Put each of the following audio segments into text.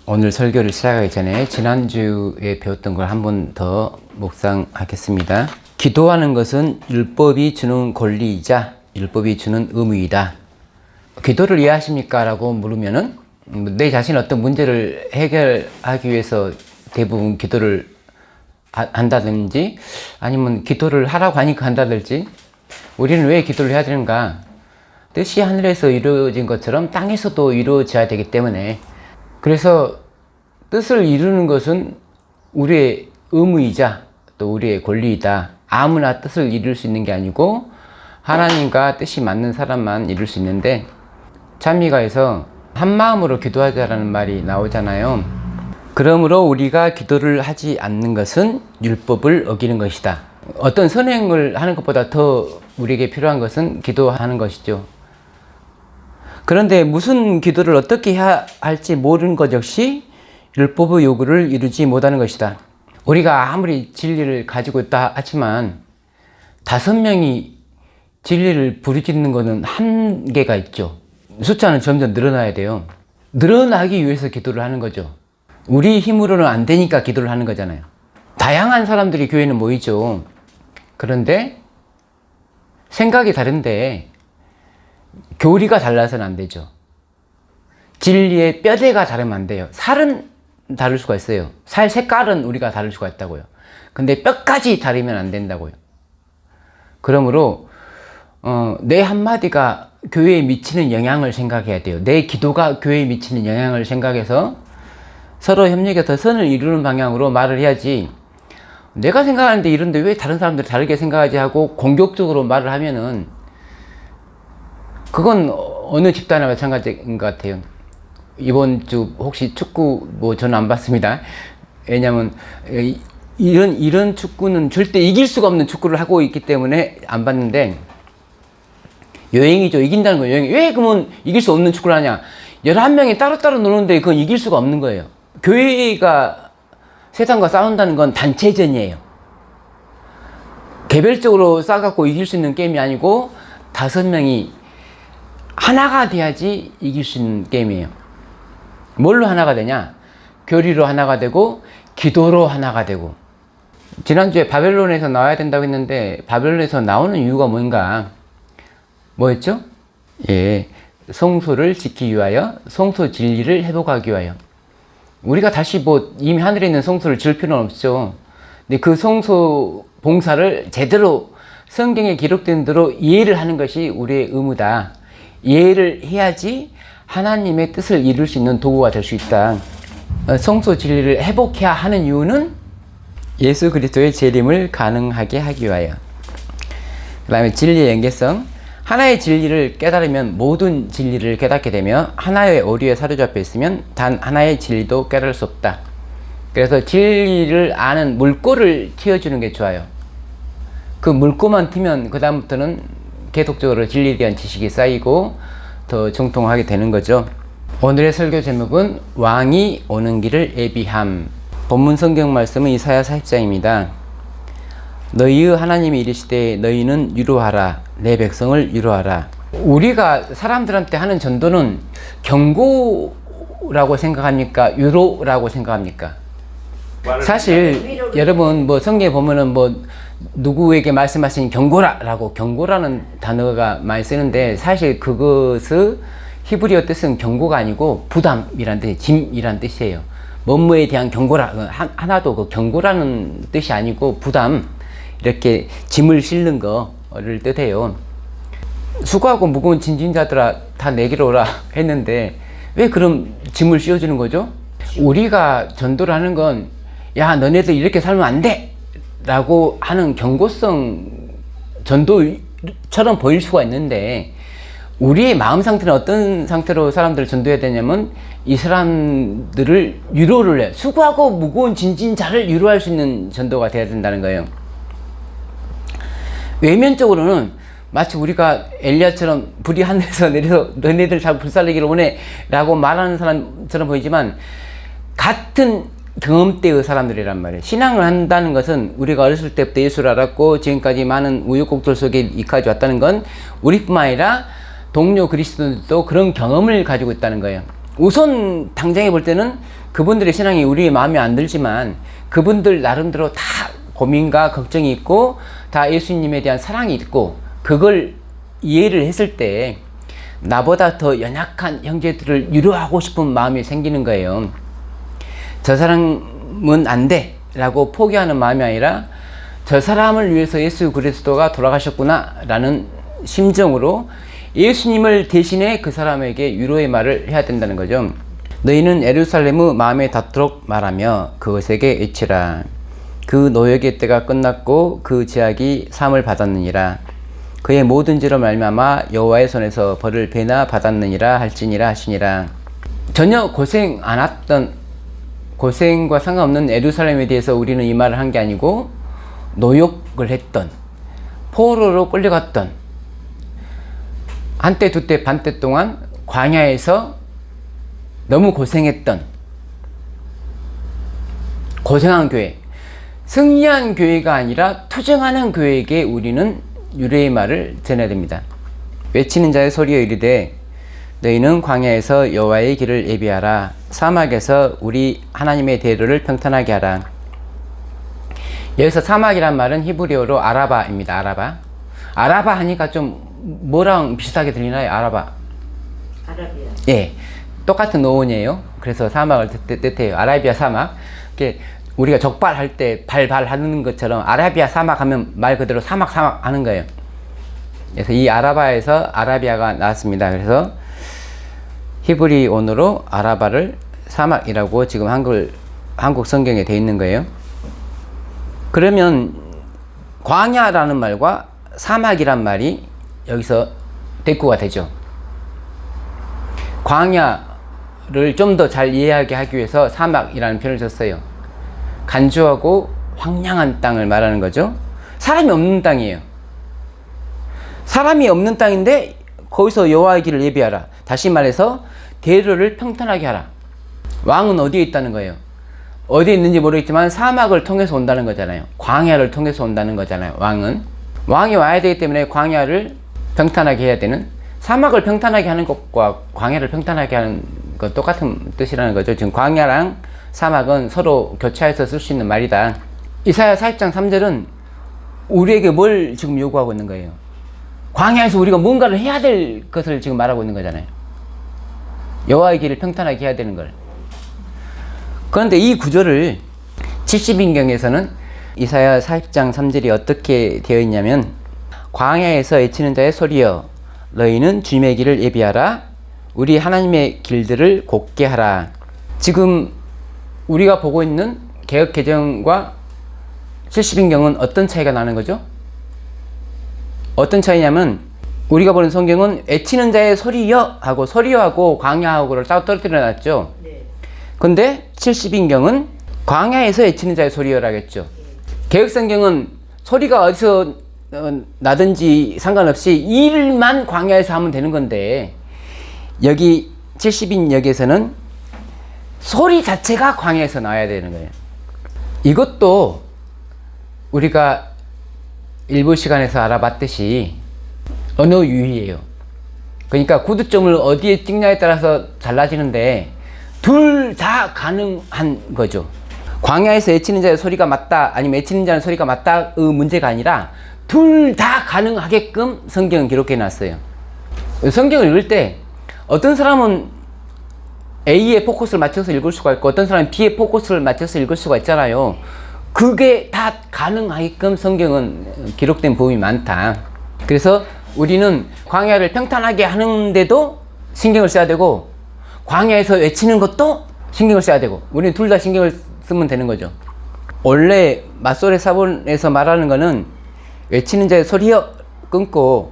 오늘 설교를 시작하기 전에 지난주에 배웠던 걸 한 번 더 묵상하겠습니다. 기도하는 것은 율법이 주는 권리이자 율법이 주는 의무이다. 기도를 이해하십니까? 라고 물으면은 내 자신의 어떤 문제를 해결하기 위해서 대부분 기도를 한다든지 아니면 기도를 하라고 하니까 한다든지 우리는 왜 기도를 해야 되는가? 뜻이 하늘에서 이루어진 것처럼 땅에서도 이루어져야 되기 때문에 그래서 뜻을 이루는 것은 우리의 의무이자 또 우리의 권리이다. 아무나 뜻을 이룰 수 있는 게 아니고 하나님과 뜻이 맞는 사람만 이룰 수 있는데 찬미가에서 한 마음으로 기도하자라는 말이 나오잖아요. 그러므로 우리가 기도를 하지 않는 것은 율법을 어기는 것이다. 어떤 선행을 하는 것보다 더 우리에게 필요한 것은 기도하는 것이죠. 그런데 무슨 기도를 어떻게 해야 할지 모르는 것 역시 율법의 요구를 이루지 못하는 것이다. 우리가 아무리 진리를 가지고 있다 하지만 5명이 진리를 부르짖는 것은 한계가 있죠. 숫자는 점점 늘어나야 돼요. 늘어나기 위해서 기도를 하는 거죠. 우리 힘으로는 안 되니까 기도를 하는 거잖아요. 다양한 사람들이 교회는 모이죠. 그런데 생각이 다른데 교리가 달라서는 안 되죠. 진리의 뼈대가 다르면 안 돼요. 살은 다를 수가 있어요. 살 색깔은 우리가 다를 수가 있다고요. 근데 뼈까지 다르면 안 된다고요. 그러므로 내 한마디가 교회에 미치는 영향을 생각해야 돼요. 내 기도가 교회에 미치는 영향을 생각해서 서로 협력해서 선을 이루는 방향으로 말을 해야지, 내가 생각하는데 이런데 왜 다른 사람들이 다르게 생각하지 하고 공격적으로 말을 하면은 그건 어느 집단이나 마찬가지인 것 같아요. 이번 주 혹시 축구 저는 안 봤습니다. 왜냐면 이런 축구는 절대 이길 수가 없는 축구를 하고 있기 때문에 안 봤는데, 여행이죠. 이긴다는 거예요. 여행. 왜 그러면 이길 수 없는 축구를 하냐? 11명이 따로따로 노는데 그건 이길 수가 없는 거예요. 교회가 세상과 싸운다는 건 단체전이에요. 개별적으로 싸갖고 이길 수 있는 게임이 아니고 5명이 하나가 돼야지 이길 수 있는 게임이에요. 뭘로 하나가 되냐? 교리로 하나가 되고 기도로 하나가 되고. 지난주에 바벨론에서 나와야 된다고 했는데 바벨론에서 나오는 이유가 뭔가? 뭐였죠? 예, 성소를 지키기 위하여, 성소 진리를 회복하기 위하여. 우리가 다시 이미 하늘에 있는 성소를 지을 필요는 없죠. 근데 그 성소 봉사를 제대로 성경에 기록된 대로 이해를 하는 것이 우리의 의무다. 이해를 해야지 하나님의 뜻을 이룰 수 있는 도구가 될 수 있다. 성소 진리를 회복해야 하는 이유는 예수 그리스도의 재림을 가능하게 하기 위하여. 그 다음에 진리의 연계성. 하나의 진리를 깨달으면 모든 진리를 깨닫게 되며 하나의 오류에 사로잡혀 있으면 단 하나의 진리도 깨달을 수 없다. 그래서 진리를 아는 물꼬를 틔워주는 게 좋아요. 그 물꼬만 트면 그 다음부터는 계속적으로 진리에 대한 지식이 쌓이고 더 정통하게 되는 거죠. 오늘의 설교 제목은 왕이 오는 길을 예비함. 본문 성경 말씀은 이사야 40장입니다. 너희의 하나님이 이르시되 너희는 위로하라, 내 백성을 위로하라. 우리가 사람들한테 하는 전도는 경고라고 생각합니까? 위로라고 생각합니까? 사실 여러분 성경에 보면은 누구에게 말씀하신 경고라라고, 경고라는 단어가 많이 쓰는데 사실 그것은 히브리어 뜻은 경고가 아니고 부담이란 뜻, 짐이란 뜻이에요. 뭐뭐에 대한 경고라, 하나도 그 경고라는 뜻이 아니고 부담, 이렇게 짐을 싣는 거를 뜻해요. 수고하고 무거운 짐진 자들아 다 내게로 오라 했는데 왜 그럼 짐을 씌워주는 거죠? 우리가 전도를 하는 건 야 너네들 이렇게 살면 안 돼! 라고 하는 경고성 전도처럼 보일 수가 있는데, 우리의 마음 상태는 어떤 상태로 사람들을 전도해야 되냐면 이 사람들을 위로를 해. 수고하고 무거운 짐진 자를 위로할 수 있는 전도가 돼야 된다는 거예요. 외면적으로는 마치 우리가 엘리야처럼 불이 하늘에서 내려서 너네들 잘 불살리기를 원해 라고 말하는 사람처럼 보이지만 같은 경험대의 사람들이란 말이에요. 신앙을 한다는 것은 우리가 어렸을 때부터 예수를 알았고 지금까지 많은 우여곡절 속에 이까지 왔다는 건 우리뿐만 아니라 동료 그리스도인들도 그런 경험을 가지고 있다는 거예요. 우선 당장에 볼 때는 그분들의 신앙이 우리의 마음에 안 들지만 그분들 나름대로 다 고민과 걱정이 있고 다 예수님에 대한 사랑이 있고 그걸 이해를 했을 때 나보다 더 연약한 형제들을 위로하고 싶은 마음이 생기는 거예요. 저 사람은 안 돼 라고 포기하는 마음이 아니라 저 사람을 위해서 예수 그리스도가 돌아가셨구나 라는 심정으로 예수님을 대신해 그 사람에게 위로의 말을 해야 된다는 거죠. 너희는 예루살렘의 마음에 닿도록 말하며 그것에게 외치라. 그 노역의 때가 끝났고 그 제약이 사함을 받았느니라. 그의 모든 죄로 말미암아 여호와의 손에서 벌을 배나 받았느니라 할지니라 하시니라. 전혀 고생 안 했던, 고생과 상관없는 예루살렘에 대해서 우리는 이 말을 한 게 아니고 노역을 했던, 포로로 끌려갔던, 한때 두때 반때 동안 광야에서 너무 고생했던 고생한 교회, 승리한 교회가 아니라 투쟁하는 교회에게 우리는 유래의 말을 전해야 됩니다. 외치는 자의 소리여 이르되 너희는 광야에서 여호와의 길을 예비하라. 사막에서 우리 하나님의 대로를 평탄하게 하라. 여기서 사막이란 말은 히브리어로 아라바입니다. 아라바 하니까 좀 뭐랑 비슷하게 들리나요? 아라비아. 예, 똑같은 어원이에요. 그래서 사막을 뜻해요. 아라비아 사막. 우리가 적발할 때 발하는 것처럼 아라비아 사막 하면 말 그대로 사막 하는 거예요. 그래서 이 아라바에서 아라비아가 나왔습니다. 그래서 히브리 언어로 아라바를 사막이라고 지금 한국 성경에 되어 있는 거예요. 그러면 광야라는 말과 사막이란 말이 여기서 대꾸가 되죠. 광야를 좀 더 잘 이해하게 하기 위해서 사막이라는 표현을 썼어요. 간주하고 황량한 땅을 말하는 거죠. 사람이 없는 땅이에요. 사람이 없는 땅인데 거기서 여호와의 길을 예비하라. 다시 말해서 대로를 평탄하게 하라. 왕은 어디에 있다는 거예요? 어디에 있는지 모르겠지만 사막을 통해서 온다는 거잖아요. 광야를 통해서 온다는 거잖아요. 왕이 와야 되기 때문에 광야를 평탄하게 해야 되는, 사막을 평탄하게 하는 것과 광야를 평탄하게 하는 것 똑같은 뜻이라는 거죠. 지금 광야랑 사막은 서로 교차해서 쓸 수 있는 말이다. 이사야 40장 3절은 우리에게 뭘 지금 요구하고 있는 거예요? 광야에서 우리가 뭔가를 해야 될 것을 지금 말하고 있는 거잖아요. 여호와의 길을 평탄하게 해야 되는 걸. 그런데 이 구절을 70인경에서는 이사야 40장 3절이 어떻게 되어 있냐면 광야에서 외치는 자의 소리여 너희는 주님의 길을 예비하라. 우리 하나님의 길들을 곧게 하라. 지금 우리가 보고 있는 개역 개정과 70인경은 어떤 차이가 나는 거죠? 어떤 차이냐면 우리가 보는 성경은 외치는 자의 소리여 하고 소리여하고 광야하고를 따로 떨어뜨려 놨죠. 근데 70인경은 광야에서 외치는 자의 소리여라겠죠. 개역성경은 소리가 어디서 나든지 상관없이 일만 광야에서 하면 되는 건데 여기 70인역에서는 소리 자체가 광야에서 나와야 되는 거예요. 이것도 우리가 일부 시간에서 알아봤듯이 언어 유희예요. 그러니까 구두점을 어디에 찍냐에 따라서 달라지는데 둘 다 가능한 거죠. 광야에서 외치는 자의 소리가 맞다 아니면 외치는 자의 소리가 맞다의 문제가 아니라 둘 다 가능하게끔 성경은 기록해 놨어요. 성경을 읽을 때 어떤 사람은 A에 포커스를 맞춰서 읽을 수가 있고 어떤 사람은 B에 포커스를 맞춰서 읽을 수가 있잖아요. 그게 다 가능하게끔 성경은 기록된 부분이 많다. 그래서 우리는 광야를 평탄하게 하는데도 신경을 써야 되고 광야에서 외치는 것도 신경을 써야 되고 우리는 둘 다 신경을 쓰면 되는 거죠. 원래 맞소리 사본에서 말하는 거는 외치는 자의 소리여 끊고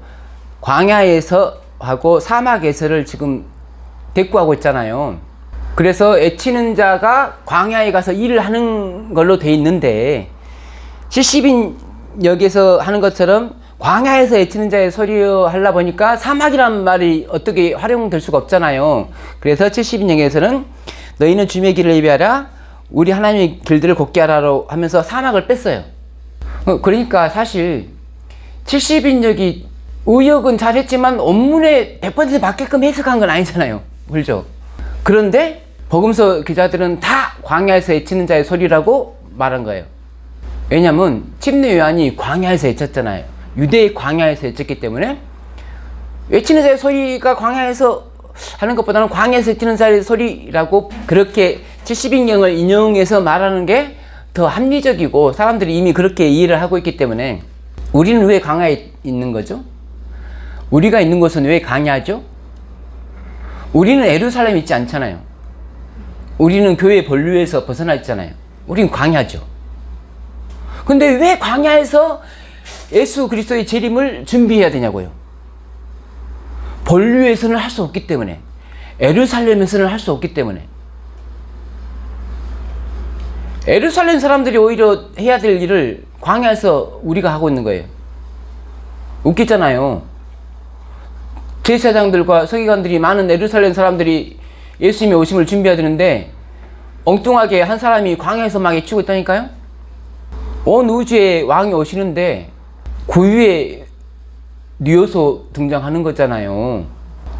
광야에서 하고 사막에서를 지금 대꾸하고 있잖아요. 그래서 외치는 자가 광야에 가서 일을 하는 걸로 돼 있는데 70인 여기서 하는 것처럼 광야에서 외치는 자의 소리여 하려 보니까 사막이란 말이 어떻게 활용될 수가 없잖아요. 그래서 70인 여기에서는 너희는 주님의 길을 예비하라 우리 하나님의 길들을 곧게 하라로 하면서 사막을 뺐어요. 그러니까 사실 70인역이 의역은 잘했지만 원문에 100% 맞게끔 해석한 건 아니잖아요. 그렇죠? 그런데 복음서 기자들은 다 광야에서 외치는 자의 소리라고 말한 거예요. 왜냐하면 침례 요한이 광야에서 외쳤잖아요. 유대의 광야에서 외쳤기 때문에 외치는 자의 소리가 광야에서 하는 것보다는 광야에서 외치는 자의 소리라고 그렇게 70인경을 인용해서 말하는 게 더 합리적이고 사람들이 이미 그렇게 이해를 하고 있기 때문에 우리는 왜 광야에 있는 거죠? 우리가 있는 곳은 왜 광야죠? 우리는 예루살렘에 있지 않잖아요. 우리는 교회 본류에서 벗어나 있잖아요. 우리는 광야죠. 근데 왜 광야에서 예수 그리스도의 재림을 준비해야 되냐고요. 본류에서는 할 수 없기 때문에, 예루살렘에서는 할 수 없기 때문에. 예루살렘 사람들이 오히려 해야 될 일을 광야에서 우리가 하고 있는 거예요. 웃기잖아요. 제사장들과 서기관들이 많은 예루살렘 사람들이 예수님의 오심을 준비해야 되는데 엉뚱하게 한 사람이 광야에서 막 외치고 있다니까요. 온 우주의 왕이 오시는데 구유에 누워서 등장하는 거잖아요.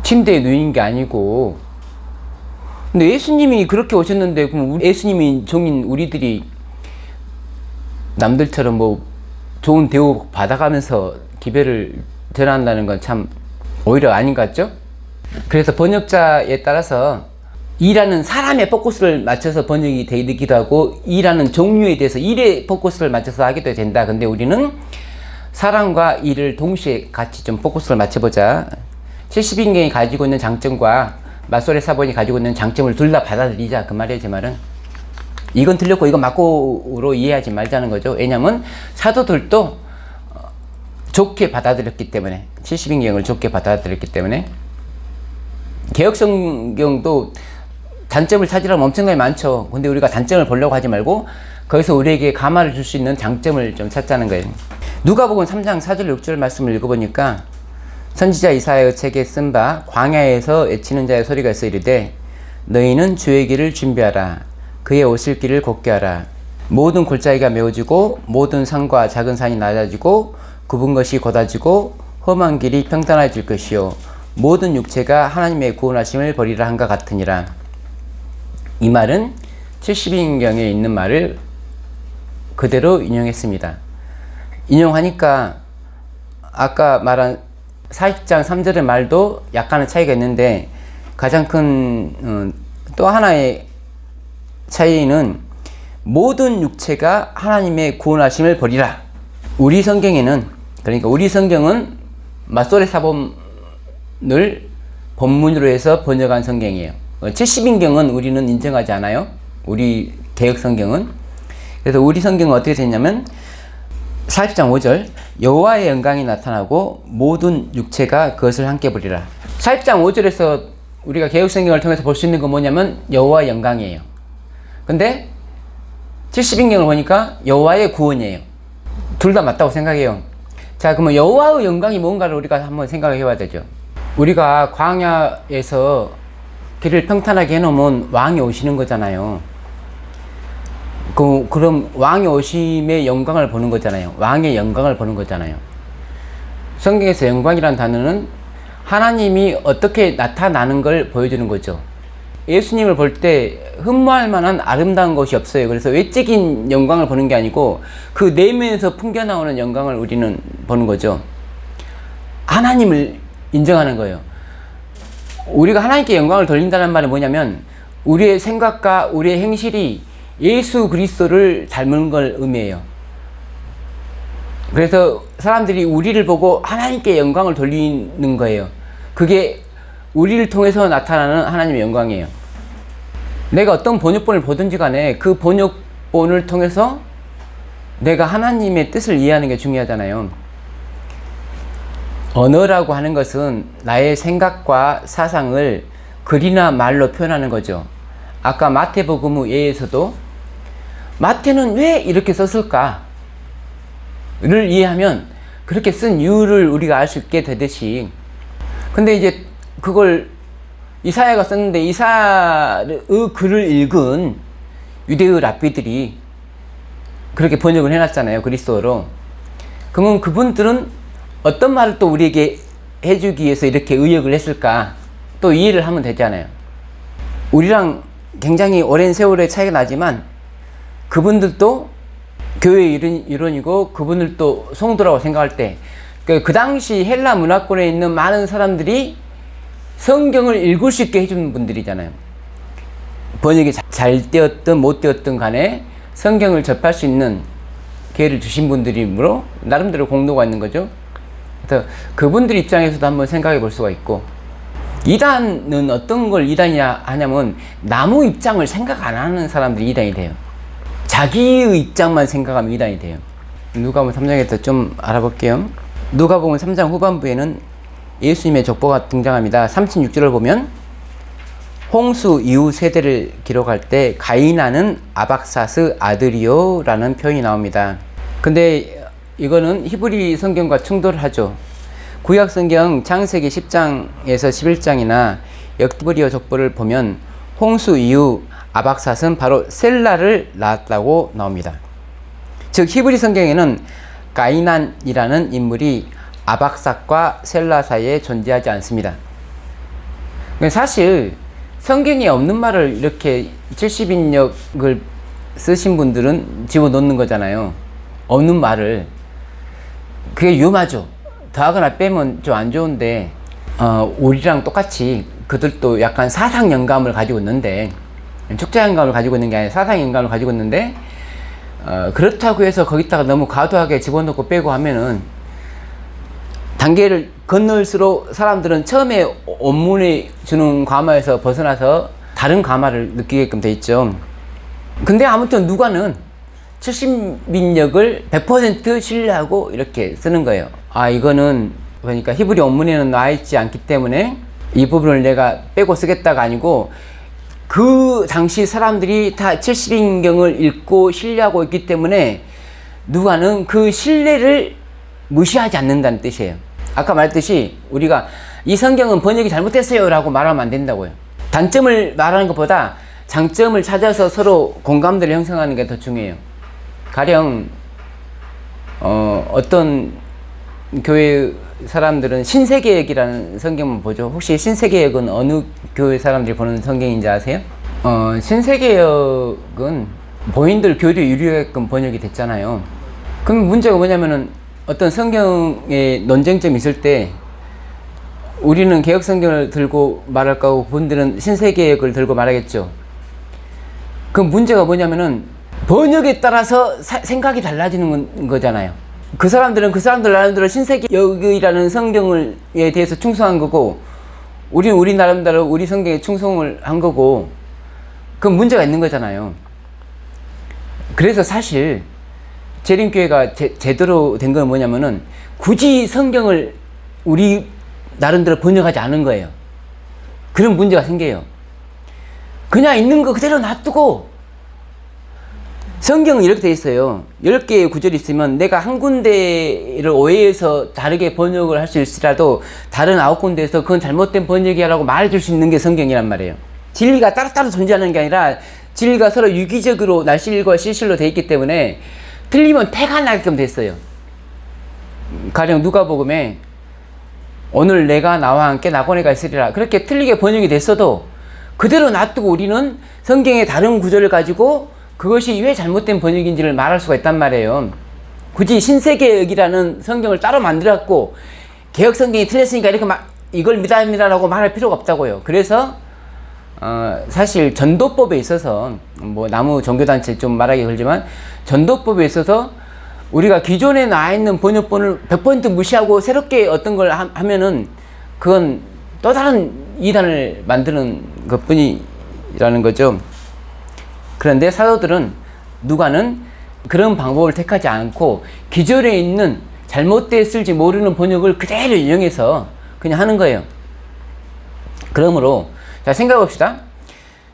침대에 누인 게 아니고. 근데 예수님이 그렇게 오셨는데 그럼 예수님이 종인 우리들이 남들처럼 뭐 좋은 대우 받아가면서 기별을 전한다는 건 참 오히려 아닌 것 같죠? 그래서 번역자에 따라서 일하는 사람의 포커스를 맞춰서 번역이 되기도 하고 일하는 종류에 대해서 일에 포커스를 맞춰서 하기도 된다. 근데 우리는 사람과 일을 동시에 같이 좀 포커스를 맞춰보자. 70인경이 가지고 있는 장점과 맞소리 사본이 가지고 있는 장점을 둘 다 받아들이자. 그 말이에요, 제 말은. 이건 틀렸고 이건 맞고로 이해하지 말자는 거죠. 왜냐면 사도들도 좋게 받아들였기 때문에, 70인경을 좋게 받아들였기 때문에. 개혁성경도 단점을 찾으려면 엄청나게 많죠. 근데 우리가 단점을 보려고 하지 말고 거기서 우리에게 감화를 줄 수 있는 장점을 좀 찾자는 거예요. 누가복음 3장 4절 6절 말씀을 읽어보니까 선지자 이사야의 책에 쓴 바 광야에서 외치는 자의 소리가 있어 이르되 너희는 주의 길을 준비하라. 그의 오실 길을 곧게 하라. 모든 골짜기가 메워지고 모든 산과 작은 산이 낮아지고 굽은 것이 곧아지고 험한 길이 평탄해질 것이요 모든 육체가 하나님의 구원하심을 버리라 한것 같으니라. 이 말은 70인경에 있는 말을 그대로 인용했습니다. 인용하니까 아까 말한 40장 3절의 말도 약간의 차이가 있는데 가장 큰 또 하나의 차이는 모든 육체가 하나님의 구원하심을 버리라. 우리 성경에는, 그러니까 우리 성경은 맞소리 사본을 본문으로 해서 번역한 성경이에요. 70인경은 우리는 인정하지 않아요. 우리 개혁 성경은. 그래서 우리 성경은 어떻게 되냐면 40장 5절 여호와의 영광이 나타나고 모든 육체가 그것을 함께 보리라. 40장 5절에서 우리가 개혁 성경을 통해서 볼 수 있는 건 뭐냐면 여호와의 영광이에요. 근데 70인경을 보니까 여호와의 구원이에요. 둘 다 맞다고 생각해요. 자, 그러면 여호와의 영광이 뭔가를 우리가 한번 생각을 해봐야 되죠. 우리가 광야에서 길을 평탄하게 해놓으면 왕이 오시는 거잖아요. 그럼 왕의 오심의 영광을 보는 거잖아요. 왕의 영광을 보는 거잖아요. 성경에서 영광이라는 단어는 하나님이 어떻게 나타나는 걸 보여주는 거죠. 예수님을 볼 때 흠모할 만한 아름다운 것이 없어요. 그래서 외적인 영광을 보는 게 아니고 그 내면에서 풍겨나오는 영광을 우리는 보는 거죠. 하나님을 인정하는 거예요. 우리가 하나님께 영광을 돌린다는 말은 뭐냐면 우리의 생각과 우리의 행실이 예수 그리스도를 닮은 걸 의미해요. 그래서 사람들이 우리를 보고 하나님께 영광을 돌리는 거예요. 그게 우리를 통해서 나타나는 하나님의 영광이에요. 내가 어떤 번역본을 보든지 간에 그 번역본을 통해서 내가 하나님의 뜻을 이해하는 게 중요하잖아요. 언어라고 하는 것은 나의 생각과 사상을 글이나 말로 표현하는 거죠. 아까 마태복음 예에서도 마태는 왜 이렇게 썼을까를 이해하면 그렇게 쓴 이유를 우리가 알 수 있게 되듯이, 근데 이제 그걸 이사야가 썼는데 이사야의 글을 읽은 유대의 랍비들이 그렇게 번역을 해놨잖아요, 그리스어로. 그러면 그분들은 어떤 말을 또 우리에게 해주기 위해서 이렇게 의역을 했을까 또 이해를 하면 되잖아요. 우리랑 굉장히 오랜 세월의 차이가 나지만 그분들도 교회의 일원이고 그분들도 성도라고 생각할 때 그 당시 헬라 문화권에 있는 많은 사람들이 성경을 읽을 수 있게 해주는 분들이잖아요. 번역이 잘 되었든 못 되었든 간에 성경을 접할 수 있는 기회를 주신 분들이므로 나름대로 공로가 있는 거죠. 그래서 그분들 입장에서도 한번 생각해 볼 수가 있고, 이단은 어떤 걸 이단이냐 하냐면 나무 입장을 생각 안 하는 사람들이 이단이 돼요. 자기의 입장만 생각하면 이단이 돼요. 누가복음 3장에서 좀 알아볼게요. 누가복음 3장 후반부에는 예수님의 족보가 등장합니다. 36절을 보면 홍수 이후 세대를 기록할 때 가이나는 아박사스 아들이요 라는 표현이 나옵니다. 근데 이거는 히브리 성경과 충돌하죠. 구약 성경 창세기 10장에서 11장이나 역디브리어 족보를 보면 홍수 이후 아박삿은 바로 셀라를 낳았다고 나옵니다. 즉 히브리 성경에는 가이난이라는 인물이 아박삿과 셀라 사이에 존재하지 않습니다. 사실 성경에 없는 말을 이렇게 70인역을 쓰신 분들은 집어넣는 거잖아요. 없는 말을. 그게 위험하죠. 더하거나 빼면 좀 안 좋은데 우리랑 똑같이 그들도 약간 사상 영감을 가지고 있는데, 축자 영감을 가지고 있는 게 아니라 사상 영감을 가지고 있는데, 그렇다고 해서 거기다가 너무 과도하게 집어넣고 빼고 하면은 단계를 건널수록 사람들은 처음에 원문이 주는 과마에서 벗어나서 다른 과마를 느끼게끔 돼 있죠. 근데 아무튼 누가는 70인역을 100% 신뢰하고 이렇게 쓰는 거예요. 아, 이거는 그러니까 히브리 원문에는 나와 있지 않기 때문에 이 부분을 내가 빼고 쓰겠다가 아니고, 그 당시 사람들이 다 70인경을 읽고 신뢰하고 있기 때문에 누가는 그 신뢰를 무시하지 않는다는 뜻이에요. 아까 말했듯이 우리가 이 성경은 번역이 잘못됐어요 라고 말하면 안 된다고요. 단점을 말하는 것보다 장점을 찾아서 서로 공감대를 형성하는 게 더 중요해요. 가령 어떤 교회 사람들은 신세계역이라는 성경만 보죠. 혹시 신세계역은 어느 교회 사람들이 보는 성경인지 아세요? 신세계역은 본인들 교리 유리하게끔 번역이 됐잖아요. 그럼 문제가 뭐냐면은 어떤 성경에 논쟁점이 있을 때 우리는 개혁 성경을 들고 말할 거고 그분들은 신세계역을 들고 말하겠죠. 그 문제가 뭐냐면은 번역에 따라서 생각이 달라지는 거잖아요. 그 사람들은 그 사람들 나름대로 신세계역이라는 성경에 대해서 충성한 거고, 우리는 우리 나름대로 우리 성경에 충성을 한 거고, 그 문제가 있는 거잖아요. 그래서 사실 재림교회가 제대로 된 건 뭐냐면은 굳이 성경을 우리 나름대로 번역하지 않은 거예요. 그런 문제가 생겨요. 그냥 있는 거 그대로 놔두고, 성경은 이렇게 돼 있어요. 10개의 구절이 있으면 내가 한 군데를 오해해서 다르게 번역을 할 수 있을지라도 다른 9군데에서 그건 잘못된 번역이라고 말해줄 수 있는 게 성경이란 말이에요. 진리가 따로따로 존재하는 게 아니라 진리가 서로 유기적으로 날실과 실실로 돼 있기 때문에 틀리면 태가 나게끔 됐어요. 가령 누가복음에 오늘 내가 나와 함께 낙원에가 있으리라 그렇게 틀리게 번역이 됐어도 그대로 놔두고 우리는 성경의 다른 구절을 가지고 그것이 왜 잘못된 번역인지를 말할 수가 있단 말이에요. 굳이 신세계역이라는 성경을 따로 만들었고 개혁 성경이 틀렸으니까 이렇게 이걸 믿습니다라고 말할 필요가 없다고요. 그래서 사실 전도법에 있어서 뭐 나무 종교단체 좀 말하기 그렇지만 전도법에 있어서 우리가 기존에 나와 있는 번역본을 100% 무시하고 새롭게 어떤 걸 하면은 그건 또 다른 이단을 만드는 것뿐이라는 거죠. 그런데 사도들은 누가는 그런 방법을 택하지 않고 기존에 있는 잘못됐을지 모르는 번역을 그대로 인용해서 그냥 하는 거예요. 그러므로 자, 생각해 봅시다.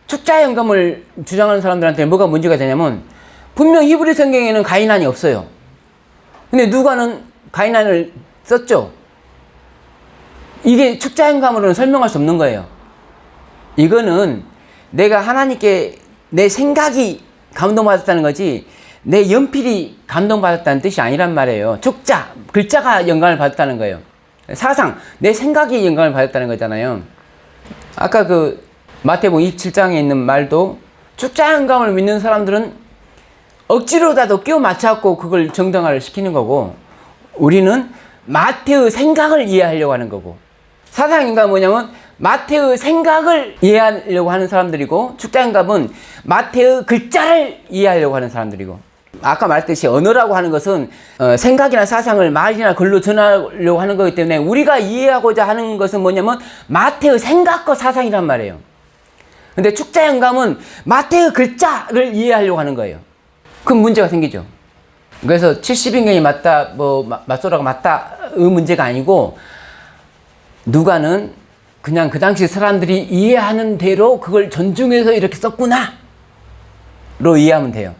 축자 영감을 주장하는 사람들한테 뭐가 문제가 되냐면 분명 히브리 성경에는 가이난이 없어요. 근데 누가는 가이난을 썼죠. 이게 축자 영감으로는 설명할 수 없는 거예요. 이거는 내가 하나님께 내 생각이 감동받았다는 거지 내 연필이 감동받았다는 뜻이 아니란 말이에요. 축자, 글자가 영감을 받았다는 거예요. 사상, 내 생각이 영감을 받았다는 거잖아요. 아까 그 마태복음 27장에 있는 말도 축자연감을 믿는 사람들은 억지로라도 끼워 맞춰갖고 그걸 정당화를 시키는 거고, 우리는 마태의 생각을 이해하려고 하는 거고, 사상인감은 뭐냐면 마태의 생각을 이해하려고 하는 사람들이고, 축자연감은 마태의 글자를 이해하려고 하는 사람들이고, 아까 말했듯이 언어라고 하는 것은 생각이나 사상을 말이나 글로 전하려고 하는 거기 때문에 우리가 이해하고자 하는 것은 뭐냐면 마태의 생각과 사상이란 말이에요. 근데 축자연감은 마태의 글자를 이해하려고 하는 거예요. 그럼 문제가 생기죠. 그래서 70인경이 맞다, 맞소라가 맞다의 문제가 아니고, 누가는 그냥 그 당시 사람들이 이해하는 대로 그걸 존중해서 이렇게 썼구나 로 이해하면 돼요.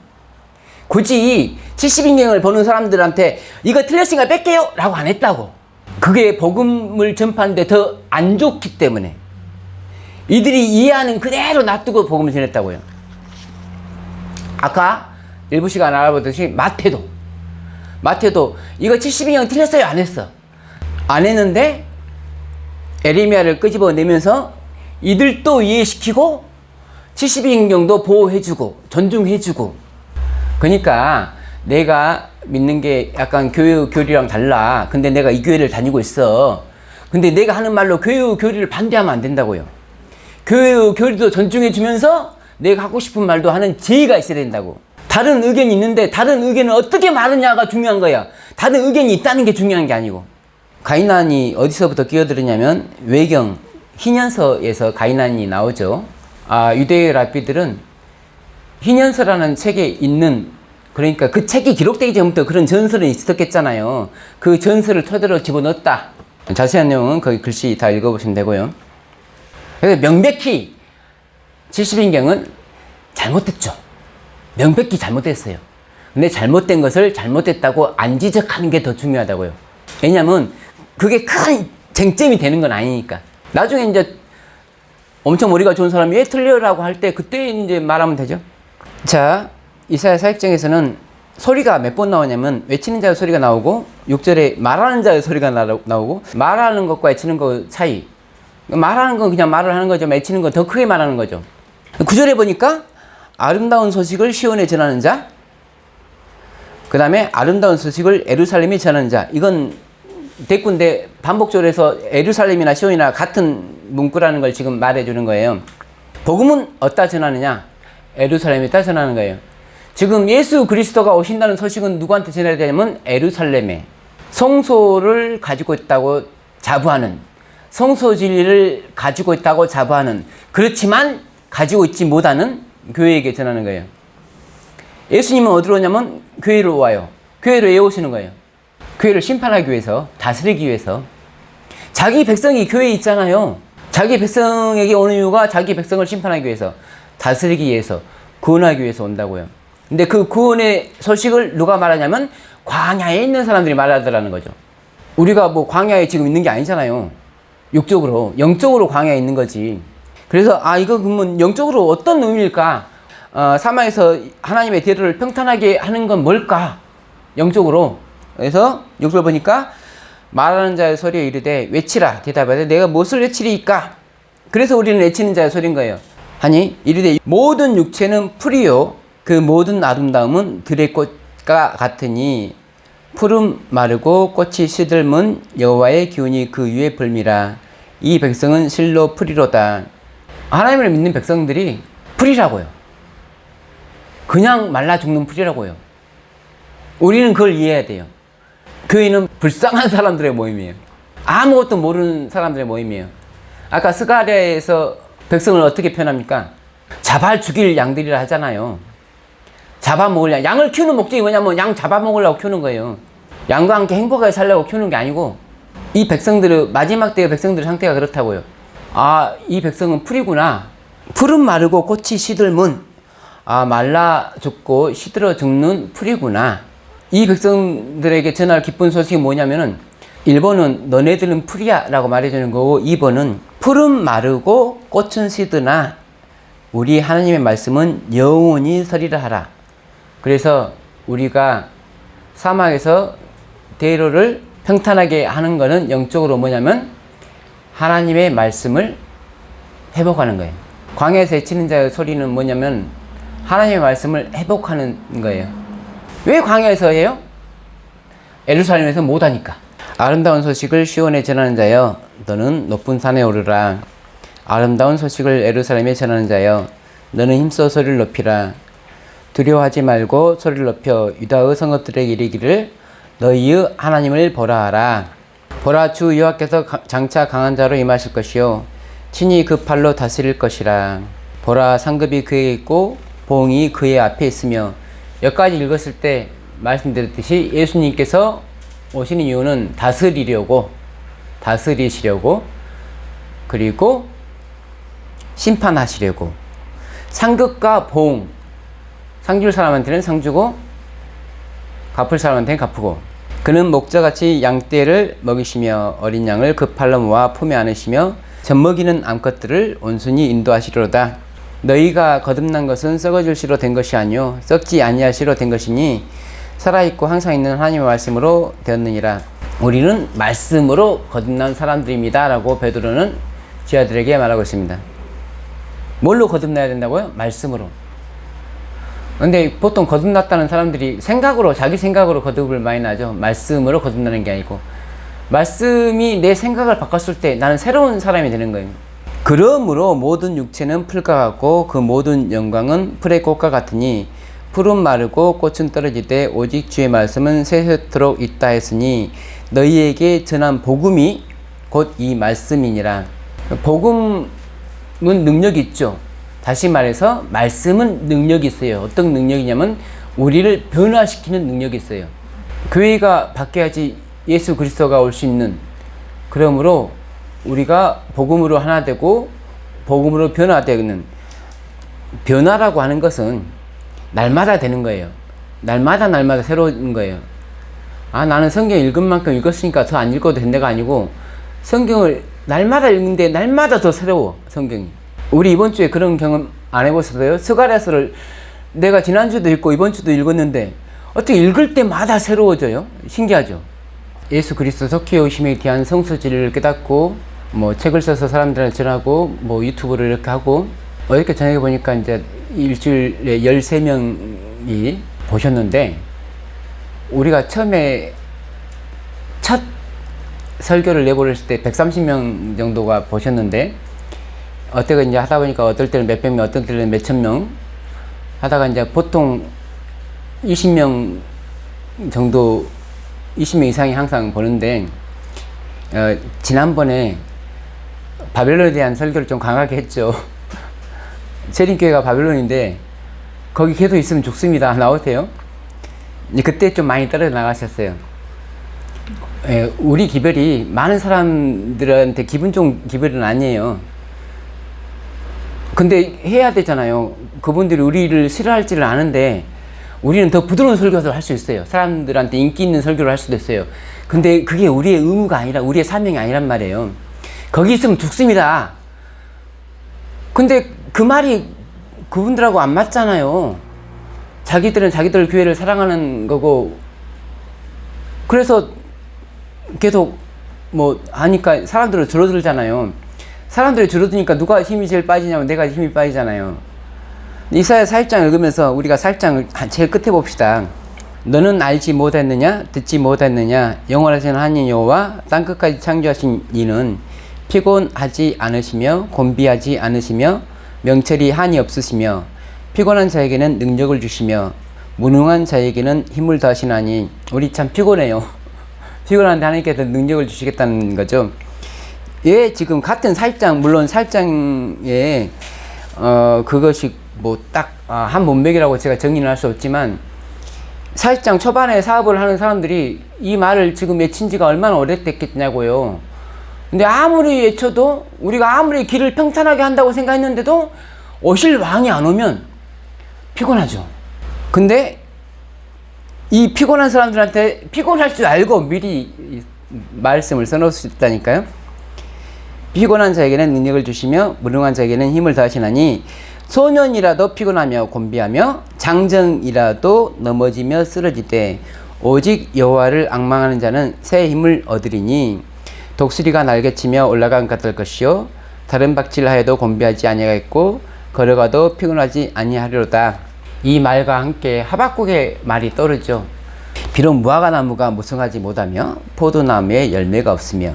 굳이 70인경을 보는 사람들한테 이거 틀렸으니까 뺄게요 라고 안 했다고. 그게 복음을 전파하는데 더 안 좋기 때문에 이들이 이해하는 그대로 놔두고 복음을 전했다고요. 아까 일부 시간 알아보듯이 마태도 이거 70인경 틀렸어요 안 했어. 안 했는데 에레미야를 끄집어내면서 이들도 이해시키고 70인경도 보호해주고 존중해주고. 그러니까 내가 믿는 게 약간 교회 교리랑 달라. 근데 내가 이 교회를 다니고 있어. 근데 내가 하는 말로 교회 교리를 반대하면 안 된다고요. 교회 교리도 존중해주면서 내가 하고 싶은 말도 하는 지혜가 있어야 된다고. 다른 의견이 있는데 다른 의견을 어떻게 말하냐가 중요한 거야. 다른 의견이 있다는 게 중요한 게 아니고. 가이난이 어디서부터 끼어들었냐면 외경 희년서에서 가이난이 나오죠. 유대의 랍비들은 희년서라는 책에 있는, 그러니까 그 책이 기록되기 전부터 그런 전설은 있었겠잖아요. 그 전설을 토대로 집어넣었다. 자세한 내용은 거기 글씨 다 읽어보시면 되고요. 그래서 명백히 70인경은 잘못됐죠. 명백히 잘못됐어요. 근데 잘못된 것을 잘못됐다고 안 지적하는 게 더 중요하다고요. 왜냐면 그게 큰 쟁점이 되는 건 아니니까. 나중에 이제 엄청 머리가 좋은 사람이 왜 틀려라고 할 때 그때 이제 말하면 되죠. 자, 이사야 사역정에서는 소리가 몇 번 나오냐면 외치는 자의 소리가 나오고 6절에 말하는 자의 소리가 나오고, 말하는 것과 외치는 것 차이. 말하는 건 그냥 말을 하는 거죠. 외치는 건 더 크게 말하는 거죠. 9절에 보니까 아름다운 소식을 시온에 전하는 자, 그 다음에 아름다운 소식을 예루살렘에 전하는 자. 이건 대꾸인데 반복적으로 해서 예루살렘이나 시온이나 같은 문구라는 걸 지금 말해주는 거예요. 복음은 어디다 전하느냐? 예루살렘에다 전하는 거예요. 지금 예수 그리스도가 오신다는 소식은 누구한테 전해야 되냐면 예루살렘에 성소를 가지고 있다고 자부하는, 성소 진리를 가지고 있다고 자부하는, 그렇지만 가지고 있지 못하는 교회에게 전하는 거예요. 예수님은 어디로 오냐면 교회로 와요. 교회로 왜 오시는 거예요? 교회를 심판하기 위해서, 다스리기 위해서. 자기 백성이 교회에 있잖아요. 자기 백성에게 오는 이유가 자기 백성을 심판하기 위해서, 다스리기 위해서, 구원하기 위해서 온다고요. 근데 그 구원의 소식을 누가 말하냐면 광야에 있는 사람들이 말하더라는 거죠. 우리가 뭐 광야에 지금 있는 게 아니잖아요. 육적으로, 영적으로 광야에 있는 거지. 그래서 이거 그러면 영적으로 어떤 의미일까? 사마에서 하나님의 대로를 평탄하게 하는 건 뭘까? 영적으로. 그래서 6절 보니까 말하는 자의 소리에 이르되 외치라 대답하되 내가 무엇을 외치리이까? 그래서 우리는 외치는 자의 소리인 거예요. 하니 이르되 모든 육체는 풀이요 그 모든 아름다움은 들의 꽃과 같으니 푸른 마르고 꽃이 시들면 여호와의 기운이 그 위에 불미라. 이 백성은 실로 풀이로다. 하나님을 믿는 백성들이 풀이라고요. 그냥 말라 죽는 풀이라고요. 우리는 그걸 이해해야 돼요. 교회는 불쌍한 사람들의 모임이에요. 아무것도 모르는 사람들의 모임이에요. 아까 스가랴에서 백성을 어떻게 표현합니까? 잡아 죽일 양들이라 하잖아요. 잡아먹을 양. 양을 키우는 목적이 뭐냐면 양 잡아먹으려고 키우는 거예요. 양과 함께 행복하게 살려고 키우는 게 아니고, 이 백성들의 마지막 때의 백성들의 상태가 그렇다고요. 이 백성은 풀이구나. 풀은 마르고 꽃이 시들면 말라 죽고 시들어 죽는 풀이구나. 이 백성들에게 전할 기쁜 소식이 뭐냐면은 1번은 너네들은 풀이야 라고 말해주는 거고, 2번은 풀은 마르고 꽃은 시드나 우리 하나님의 말씀은 영원히 서리라 하라. 그래서 우리가 사막에서 대로를 평탄하게 하는 거는 영적으로 뭐냐면 하나님의 말씀을 회복하는 거예요. 광야에서 외치는 자의 소리는 뭐냐면 하나님의 말씀을 회복하는 거예요. 왜 광야에서 해요? 예루살렘에서 못하니까. 아름다운 소식을 시온에 전하는 자여 너는 높은 산에 오르라. 아름다운 소식을 예루살렘에 전하는 자여 너는 힘써 소리를 높이라. 두려워하지 말고 소리를 높여 유다의 성읍들에게 이르기를 너희의 하나님을 보라 하라. 보라, 주 여호와께서 장차 강한 자로 임하실 것이요 친히 그 팔로 다스릴 것이라. 보라, 상급이 그에게 있고 보응이 그의 앞에 있으며. 여기까지 읽었을 때 말씀드렸듯이 예수님께서 오시는 이유는 다스리시려고 그리고 심판하시려고. 상급과 보응, 상 줄 사람한테는 상 주고 갚을 사람한테는 갚고. 그는 목자같이 양떼를 먹이시며 어린 양을 그 팔로 모아 품에 안으시며 젖먹이는 암컷들을 온순히 인도하시리로다. 너희가 거듭난 것은 썩어질 시로 된 것이 아니요 썩지 아니할 시로 된 것이니 살아있고 항상 있는 하나님의 말씀으로 되었느니라. 우리는 말씀으로 거듭난 사람들입니다 라고 베드로는 지하들에게 말하고 있습니다. 뭘로 거듭나야 된다고요? 말씀으로. 근데 보통 거듭났다는 사람들이 자기 생각으로 거듭을 많이 나죠. 말씀으로 거듭나는 게 아니고, 말씀이 내 생각을 바꿨을 때 나는 새로운 사람이 되는 거예요. 그러므로 모든 육체는 풀과 같고 그 모든 영광은 풀의 꽃과 같으니 풀은 마르고 꽃은 떨어지되 오직 주의 말씀은 세세토록 있다 했으니 너희에게 전한 복음이 곧 이 말씀이니라. 복음은 능력이 있죠. 다시 말해서 말씀은 능력이 있어요. 어떤 능력이냐면 우리를 변화시키는 능력이 있어요. 교회가 바뀌어야지 예수 그리스도가 올 수 있는. 그러므로 우리가 복음으로 하나 되고 복음으로 변화되는, 변화라고 하는 것은 날마다 되는 거예요. 날마다 새로운 거예요. 나는 성경 읽은 만큼 읽었으니까 더 안 읽어도 된다가 아니고, 성경을 날마다 읽는데 날마다 더 새로워, 성경이. 우리 이번 주에 그런 경험 안 해보셨어요? 스가랴서를 내가 지난주도 읽고 이번 주도 읽었는데 어떻게 읽을 때마다 새로워져요? 신기하죠? 예수 그리스도 속히 오심에 대한 성수지를 깨닫고 책을 써서 사람들한테 전하고 유튜브를 이렇게 하고, 어저께 저녁에 보니까 이제 일주일에 13명이 보셨는데, 우리가 처음에 첫 설교를 내보냈을 때 130명 정도가 보셨는데, 어때가 이제 하다 보니까 어떨 때는 몇백 명, 어떨 때는 몇천 명 하다가 이제 보통 20명 정도, 20명 이상이 항상 보는데, 지난번에 바벨론에 대한 설교를 좀 강하게 했죠. 세린교회가 바벨론인데 거기 개도 있으면 죽습니다 나오세요. 그때 좀 많이 떨어져 나가셨어요. 우리 기별이 많은 사람들한테 기분 좋은 기별은 아니에요. 근데 해야 되잖아요. 그분들이 우리를 싫어할지를 아는데 우리는 더 부드러운 설교를 할 수 있어요. 사람들한테 인기 있는 설교를 할 수도 있어요. 근데 그게 우리의 의무가 아니라, 우리의 사명이 아니란 말이에요. 거기 있으면 죽습니다. 근데 그 말이 그분들하고 안 맞잖아요. 자기들은 자기들 교회를 사랑하는 거고, 그래서 계속 하니까 사람들은 줄어들잖아요. 사람들이 줄어드니까 누가 힘이 제일 빠지냐면 내가 힘이 빠지잖아요. 이사야 4장 읽으면서 우리가 4장을 제일 끝에 봅시다. 너는 알지 못했느냐? 듣지 못했느냐? 영원하신 하나님 여호와 땅끝까지 창조하신 이는 피곤하지 않으시며 곤비하지 않으시며 명철이 한이 없으시며 피곤한 자에게는 능력을 주시며 무능한 자에게는 힘을 더하시나니. 우리 참 피곤해요. 피곤한데 하나님께서 능력을 주시겠다는 거죠. 예, 지금 같은 4장, 물론 4장에 그것이 딱 한 문맥이라고 제가 정의는 할 수 없지만, 4장 초반에 사업을 하는 사람들이 이 말을 지금 외친 지가 얼마나 오래됐겠냐고요. 근데 아무리 외쳐도, 우리가 아무리 길을 평탄하게 한다고 생각했는데도 오실 왕이 안 오면 피곤하죠. 근데 이 피곤한 사람들한테 피곤할 줄 알고 미리 말씀을 써놓을 수 있다니까요. 피곤한 자에게는 능력을 주시며 무능한 자에게는 힘을 더하시나니 소년이라도 피곤하며 곤비하며 장정이라도 넘어지며 쓰러지되 오직 여호와를 앙망하는 자는 새 힘을 얻으리니 독수리가 날개치며 올라간 것 같을 것이요 다른 박질하여도 곤비하지 아니하겠고 걸어가도 피곤하지 아니하리로다. 이 말과 함께 하박국의 말이 떠오르죠. 비록 무화과나무가 무성하지 못하며 포도나무에 열매가 없으며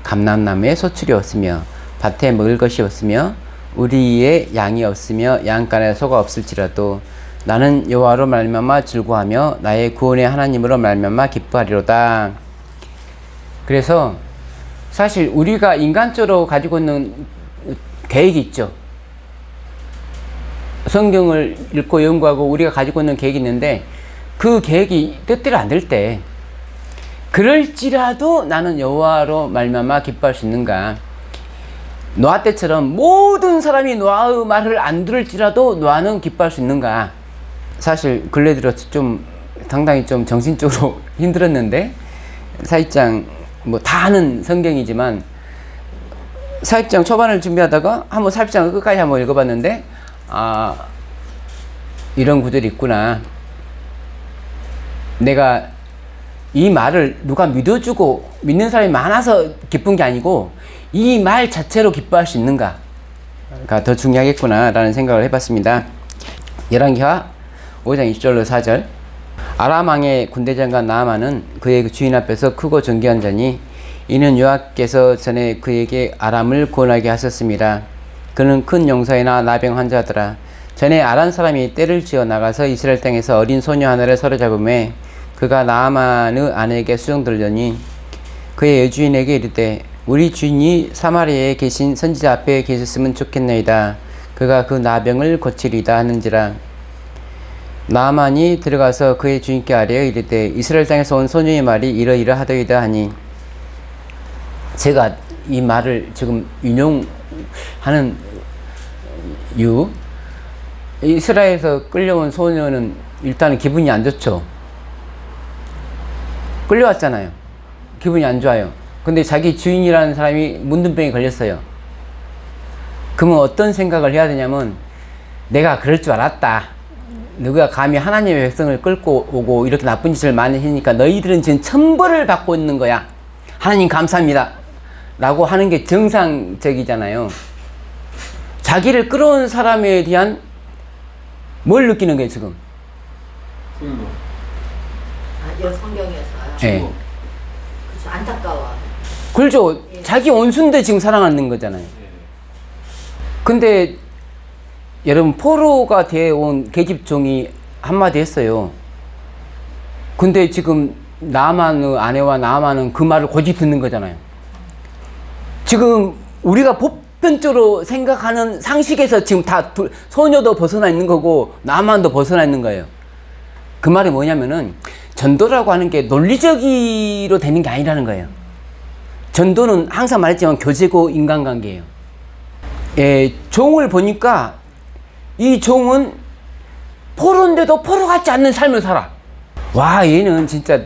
감람나무에 소출이 없으며 밭에 먹을 것이 없으며 우리의 양이 없으며 양간에 소가 없을지라도 나는 여호와로 말미암아 즐거워하며 나의 구원의 하나님으로 말미암아 기뻐하리로다. 그래서 사실 우리가 인간적으로 가지고 있는 계획이 있죠. 성경을 읽고 연구하고 우리가 가지고 있는 계획이 있는데 그 계획이 뜻대로 안 될 때 그럴지라도 나는 여호와로 말미암아 기뻐할 수 있는가. 노아 때처럼 모든 사람이 노아의 말을 안 들을지라도 노아는 기뻐할 수 있는가. 사실 근래 들어 좀 상당히 좀 정신적으로 힘들었는데 사입장 뭐 다 아는 성경이지만 사입장 초반을 준비하다가 한번 사입장을 끝까지 한번 읽어봤는데 아 이런 구절이 있구나. 내가 이 말을 누가 믿어주고 믿는 사람이 많아서 기쁜 게 아니고 이 말 자체로 기뻐할 수 있는가가 더 중요하겠구나 라는 생각을 해봤습니다. 열왕기하 5장 20절로 4절. 아람 왕의 군대장관 나아만은 그의 주인 앞에서 크고 존귀한 자니 이는 여호와께서 전에 그에게 아람을 구원하게 하셨습니다. 그는 큰 용사이나 나병 환자더라. 전에 아람 사람이 떼를 지어 나가서 이스라엘 땅에서 어린 소녀 하나를 사로잡음에 그가 나아만의 아내에게 수종들더니 그의 여주인에게 이르되 우리 주인이 사마리아에 계신 선지자 앞에 계셨으면 좋겠나이다. 그가 그 나병을 고치리다 하는지라. 나아만이 들어가서 그의 주인께 아뢰어 이르되 이스라엘 땅에서 온 소녀의 말이 이러이러하더이다 하니. 제가 이 말을 지금 인용하는 이유, 이스라엘에서 끌려온 소녀는 일단은 기분이 안 좋죠. 끌려왔잖아요. 기분이 안 좋아요. 근데 자기 주인이라는 사람이 문둥병에 걸렸어요. 그러면 어떤 생각을 해야 되냐면 내가 그럴 줄 알았다. 누가 감히 하나님의 백성을 끌고 오고 이렇게 나쁜 짓을 많이 하니까 너희들은 지금 천벌을 받고 있는 거야. 하나님 감사합니다 라고 하는 게 정상적이잖아요. 자기를 끌어온 사람에 대한 뭘 느끼는 거예요 지금? 아, 여 성경에서요? 네. 그렇죠. 안타까워. 그렇죠. 예. 자기 원수인데 지금 사랑하는 거잖아요. 근데 여러분 포로가 되어온 계집종이 한마디 했어요. 근데 지금 나아만의 아내와 나아만은 그 말을 고집 듣는 거잖아요. 지금 우리가 보편적으로 생각하는 상식에서 지금 다 소녀도 벗어나 있는 거고 나아만도 벗어나 있는 거예요. 그 말이 뭐냐면은 전도라고 하는 게 논리적으로 되는 게 아니라는 거예요. 전도는 항상 말했지만 교제고 인간관계예요. 예, 종을 보니까 이 종은 포로인데도 포로 같지 않는 삶을 살아. 와, 얘는 진짜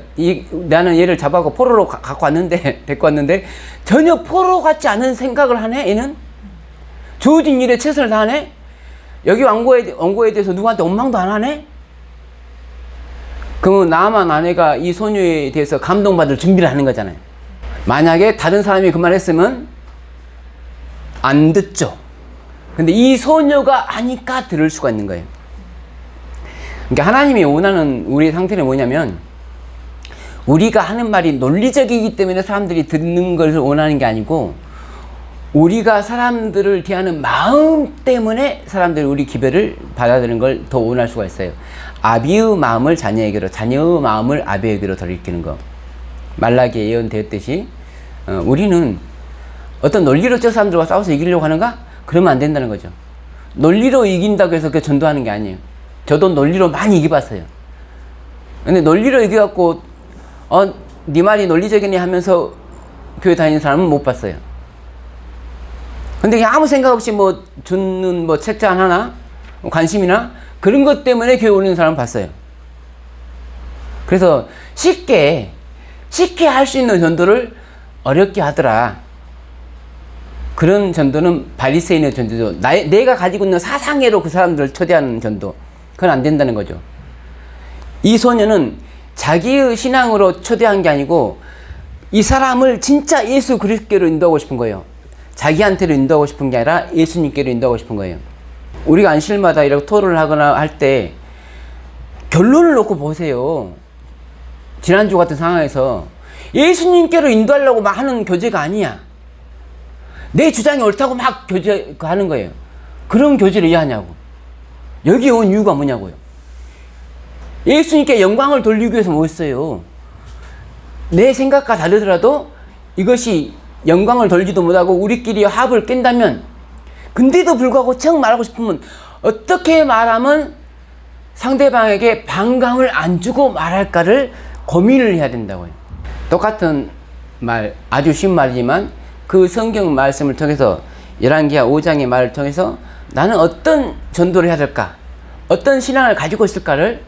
나는 얘를 잡아고 포로로 갖고 왔는데 데리고 왔는데 전혀 포로 같지 않은 생각을 하네. 얘는 주어진 일에 최선을 다하네. 여기 왕고에 대해서 누구한테 원망도 안 하네. 그러면 나만 아내가 이 소녀에 대해서 감동받을 준비를 하는 거잖아요. 만약에 다른 사람이 그 말 했으면 안 듣죠. 근데 이 소녀가 하니까 들을 수가 있는 거예요. 그러니까 하나님이 원하는 우리의 상태는 뭐냐면 우리가 하는 말이 논리적이기 때문에 사람들이 듣는 것을 원하는 게 아니고 우리가 사람들을 대하는 마음 때문에 사람들이 우리 기별을 받아들이는 걸 더 원할 수가 있어요. 아비의 마음을 자녀에게로, 자녀의 마음을 아비에게로 돌이키는 거. 말라기에 예언되었듯이 우리는 어떤 논리로 저 사람들과 싸워서 이기려고 하는가? 그러면 안 된다는 거죠. 논리로 이긴다고 해서 그 전도하는 게 아니에요. 저도 논리로 많이 이겨봤어요. 근데 논리로 이겨갖고 네 말이 논리적이니 하면서 교회 다니는 사람은 못 봤어요. 근데 아무 생각 없이 뭐 듣는 뭐 책장 하나 관심이나 그런 것 때문에 교회 오는 사람 봤어요. 그래서 쉽게 할 수 있는 전도를 어렵게 하더라. 그런 전도는 바리새인의 전도죠. 내가 가지고 있는 사상애로 그 사람들을 초대하는 전도. 그건 안 된다는 거죠. 이 소녀는 자기의 신앙으로 초대한 게 아니고 이 사람을 진짜 예수 그리스도로 인도하고 싶은 거예요. 자기한테로 인도하고 싶은 게 아니라 예수님께로 인도하고 싶은 거예요. 우리가 안식일마다 이렇게 토론을 하거나 할 때 결론을 놓고 보세요. 지난주 같은 상황에서 예수님께로 인도하려고 막 하는 교제가 아니야. 내 주장이 옳다고 막 교제하는 거예요. 그런 교제를 이해하냐고. 여기 온 이유가 뭐냐고요. 예수님께 영광을 돌리기 위해서 모였어요. 내 생각과 다르더라도 이것이 영광을 돌리지도 못하고 우리끼리 합을 깬다면, 근데도 불구하고 청 말하고 싶으면 어떻게 말하면 상대방에게 반감을 안 주고 말할까를 고민을 해야 된다고요. 똑같은 말, 아주 쉬운 말이지만 그 성경 말씀을 통해서, 열왕기하 5장의 말을 통해서 나는 어떤 전도를 해야 될까, 어떤 신앙을 가지고 있을까를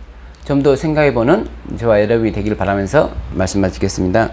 좀 더 생각해 보는 저와 여러분이 되기를 바라면서 말씀 마치겠습니다.